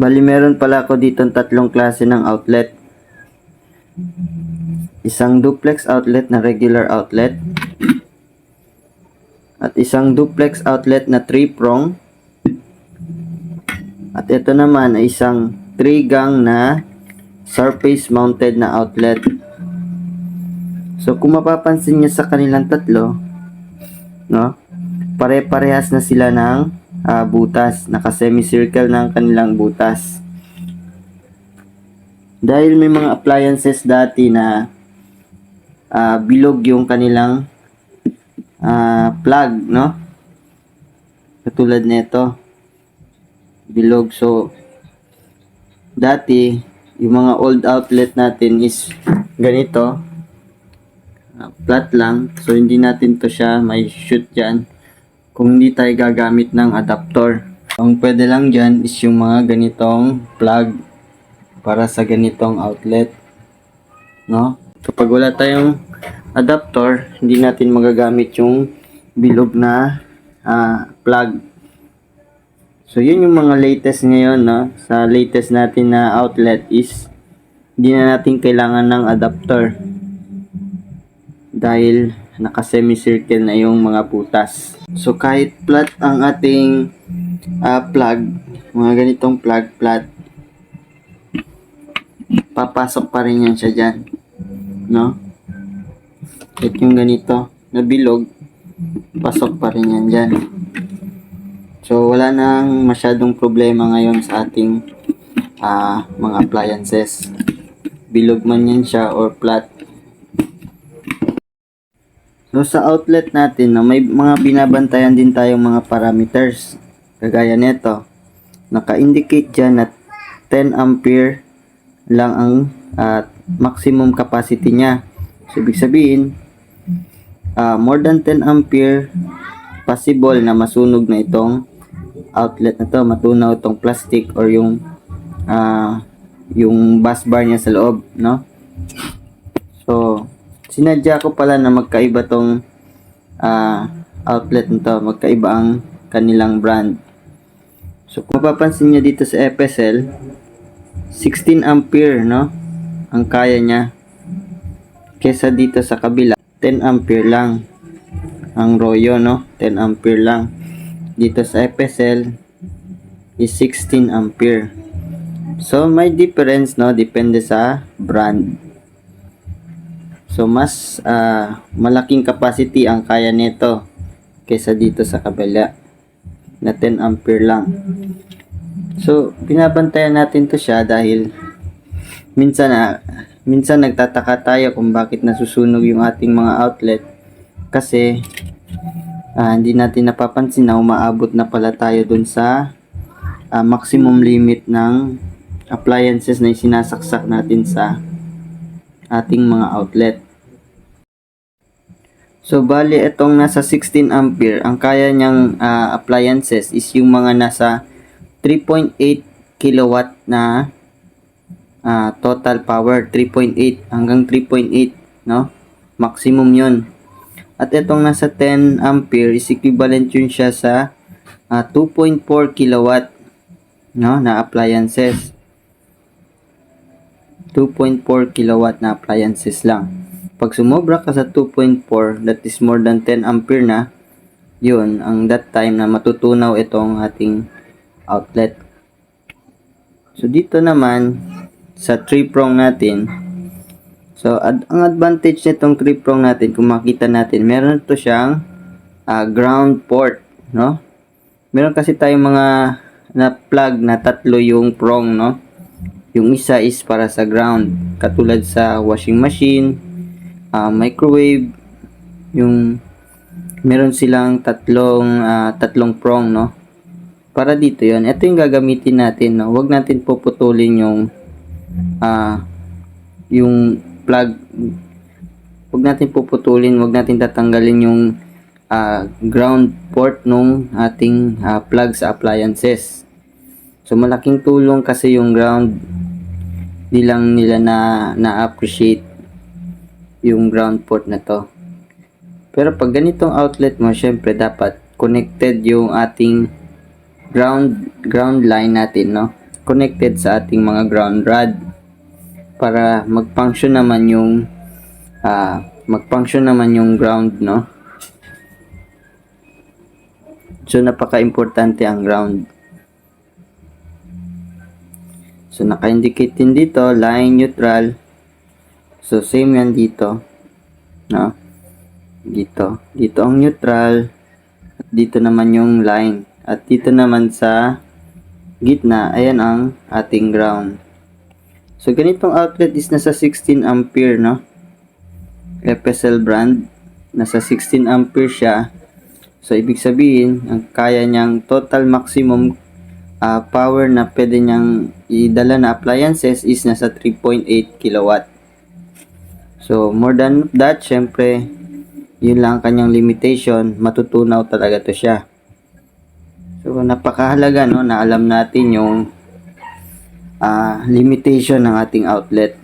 Bali meron pala ako dito tatlong klase ng outlet. Isang duplex outlet na regular outlet. At isang duplex outlet na 3-prong. At ito naman ay isang 3-gang na surface mounted na outlet. So kung mapapansin niyo sa kanilang tatlo, no? Pare-parehas na sila ng butas, naka-semicircle ng kanilang butas. Dahil may mga appliances dati na bilog yung kanilang plug, no? Katulad nito, bilog. So dati yung mga old outlet natin is ganito, flat lang. So hindi natin to siya may shoot dyan kung hindi tayo gagamit ng adapter. Ang pwede lang dyan is yung mga ganitong plug para sa ganitong outlet, no? Kapag wala tayong adapter, hindi natin magagamit yung bilog na plug. So yun yung mga latest ngayon, no? Sa latest natin na outlet is hindi na natin kailangan ng adapter dahil naka-semicircle na yung mga butas. So kahit flat ang ating plug, mga ganitong plug flat, papasok pa rin yan siya dyan, no? At yung ganito na bilog, pasok pa rin yan dyan. So wala nang masyadong problema ngayon sa ating mga appliances, bilog man yan siya or flat. So sa outlet natin, no, may mga binabantayan din tayong mga parameters. Kagaya nito, naka-indicate dyan na 10 ampere lang ang maximum capacity niya. So ibig sabihin, more than 10 ampere, possible na masunog na itong outlet na to, matunaw itong plastic or yung bus bar niya sa loob, no? So sinadya ko pala na magkaiba tong outlet nito, magkaiba ang kanilang brand. So kung mapapansin niyo dito sa FSL, 16 ampere, no, ang kaya niya, kesa dito sa kabila 10 ampere lang ang Royo, no, 10 ampere lang. Dito sa FSL is 16 ampere. So may difference, no, depende sa brand. So mas malaking capacity ang kaya nito kaysa dito sa kabila na 10 ampere lang. So binabantayan natin to siya dahil minsan nagtataka tayo kung bakit nasusunog yung ating mga outlet kasi hindi natin napapansin na umaabot na pala tayo dun sa maximum limit ng appliances na sinasaksak natin sa ating mga outlet. So bali itong nasa 16 ampere, ang kaya niyang appliances is yung mga nasa 3.8 kilowatt na total power, 3.8 hanggang 3.8, no? Maximum yun. At itong nasa 10 ampere is equivalent yun siya sa 2.4 kilowatt, no, na appliances. 2.4 kilowatt na appliances lang. Pag sumobra ka sa 2.4, that is more than 10 ampere na, yun, ang that time na matutunaw itong ating outlet. So dito naman, sa 3-prong natin, so ang advantage nitong 3-prong natin, kung makita natin, meron to siyang ground port, no? Meron kasi tayong mga na plug na tatlo yung prong, no? Yung isa is para sa ground, katulad sa washing machine, microwave, yung meron silang tatlong prong, no? Para dito yon. Ito yung gagamitin natin, no? Huwag natin puputulin yung plug. Huwag natin puputulin, huwag natin tatanggalin yung ground port nung ating plug sa appliances. So malaking tulong kasi yung ground, di lang nila na-appreciate yung ground port na to. Pero pag ganitong outlet mo, syempre dapat connected yung ating ground line natin, no? connected sa ating mga ground rod para mag-function naman yung ground, no? So napaka-importante ang ground. So naka-indicate din dito line, neutral. So same yan dito, no? Dito ang neutral, at dito naman yung line, at dito naman sa gitna, ayan ang ating ground. So ganitong outlet is nasa 16 ampere, no? FSL brand, nasa 16 ampere siya. So ibig sabihin, ang kaya niyang total maximum power na pwede niyang idala na appliances is nasa 3.8 kilowatt. So more than that, syempre yun lang kanyang limitation, matutunaw talaga to siya. So napakahalaga, no, na alam natin yung limitation ng ating outlet.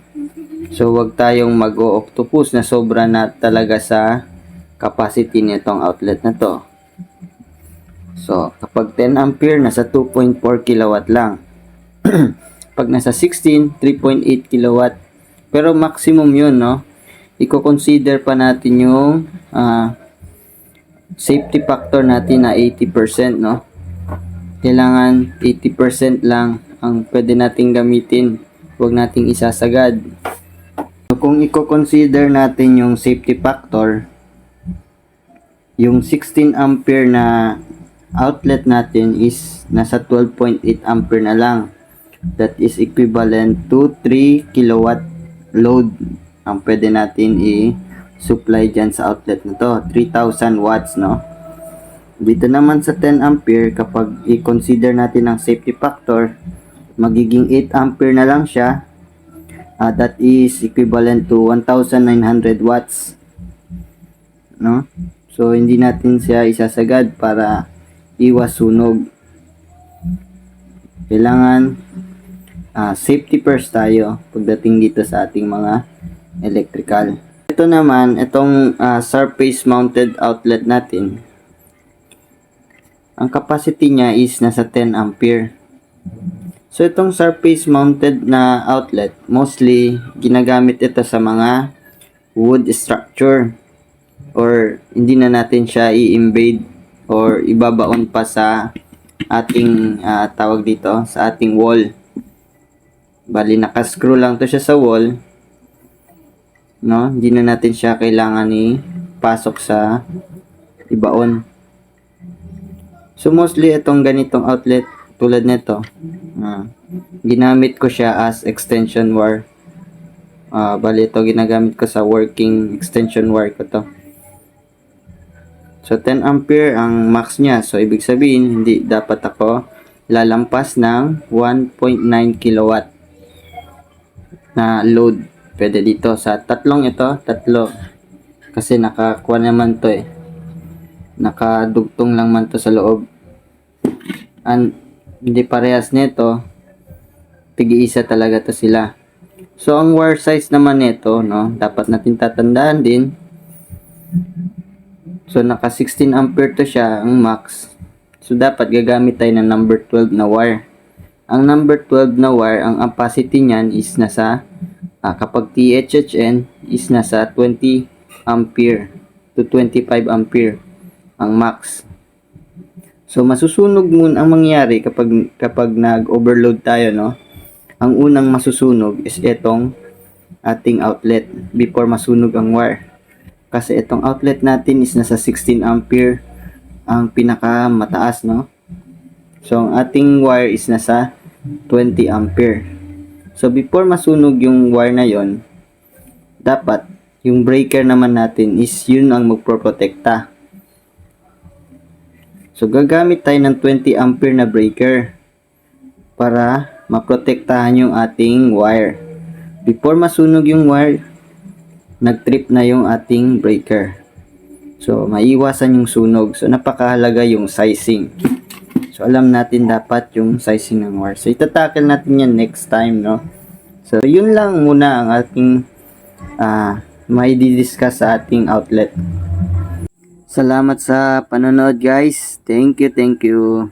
So wag tayong mag-o-octopus na sobra na talaga sa capacity nitong outlet na to. So kapag 10 ampere, nasa 2.4 kilowatt lang. Pag nasa 16, 3.8 kilowatt. Pero maximum yun, no? Iko-consider pa natin yung safety factor natin na 80%, no? Kailangan 80% lang ang pwede nating gamitin. Huwag nating isasagad. So kung iko-consider natin yung safety factor, yung 16 ampere na outlet natin is nasa 12.8 ampere na lang. That is equivalent to 3 kilowatt load ang pwede natin i-supply dyan sa outlet na to. 3,000 watts, no? Dito naman sa 10 ampere, kapag i-consider natin ang safety factor, magiging 8 ampere na lang siya. That is equivalent to 1,900 watts, no? So hindi natin siya isasagad para iwas sunog. Kailangan safety first tayo pagdating dito sa ating mga electrical. Ito naman, itong surface mounted outlet natin, ang capacity niya is nasa 10 ampere. So itong surface mounted na outlet, mostly ginagamit ito sa mga wood structure, or hindi na natin siya i-embed or ibabaon pa sa ating tawag dito, sa ating wall. Bali naka-screw lang to siya sa wall, no? Hindi na natin siya kailangan pasok sa ibaon. So mostly itong ganitong outlet tulad nito, ginamit ko siya as extension wire. Bali ito ginagamit ko sa working extension wire ko to. So 10 ampere ang max niya. So ibig sabihin hindi dapat ako lalampas ng 1.9 kilowatt na load. Pwede dito sa tatlo. Kasi nakakuha naman to nakadugtong lang man to sa loob. And hindi parehas nito, tig-iisa talaga to sila. So ang wire size naman nito, no, dapat natin tatandaan din. So naka 16 ampere to siya ang max. So dapat gagamit tayo ng number 12 na wire. Ang number 12 na wire, ang capacity niyan is nasa kapag THHN is nasa 20 ampere to 25 ampere ang max. So masusunog muna ang mangyari kapag nag-overload tayo, no? Ang unang masusunog is itong ating outlet before masunog ang wire. Kasi itong outlet natin is nasa 16 ampere ang pinaka mataas, no? So ang ating wire is nasa 20 ampere. So before masunog yung wire na yon, dapat yung breaker naman natin is yun ang magproprotekta. So gagamit tayo ng 20 ampere na breaker para maprotektahan yung ating wire. Before masunog yung wire, nag-trip na yung ating breaker. So maiwasan yung sunog. So napakahalaga yung sizing. So alam natin dapat yung sizing ng wire. So itatakil natin yan next time, no? So yun lang muna ang ating may di-discuss sa ating outlet. Salamat sa panonood, guys. Thank you.